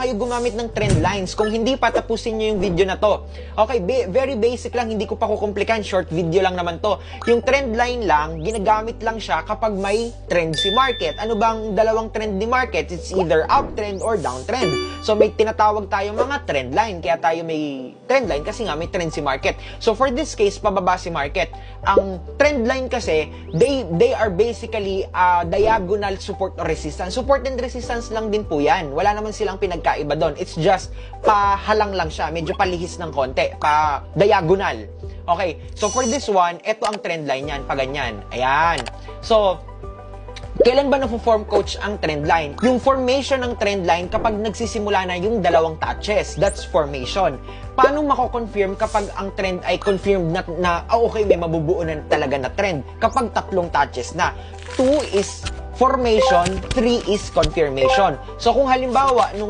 kayo gumamit ng trend lines? Kung hindi pa, tapusin nyo yung video na to. Okay, very basic lang, hindi ko pa kukomplikan, short video lang naman to. Yung trend line lang, ginagamit lang siya kapag may trend si market. Ano bang dalawang trend ni market? It's either uptrend or downtrend. So may tinatawag tayo mga trend line, kaya tayo may trend line kasi nga may trend si market. So for this case, pababa si market. Ang trend line kasi, they are basically diagonal support or resistance. Support and resistance lang din po yan. Wala naman silang pinagkaiba doon. It's just pahalang lang siya. Medyo palihis ng konti. Pa-diagonal. Okay. So, for this one, ito ang trend line yan. Paganyan. Ayan. So, kailan ba na-form, coach, ang trend line? Yung formation ng trend line kapag nagsisimula na yung dalawang touches. That's formation. Paano mako-confirm kapag ang trend ay confirmed na okay, may mabubuo na talaga na trend? Kapag tatlong touches na. 2 is formation, 3 is confirmation. So, kung halimbawa, nung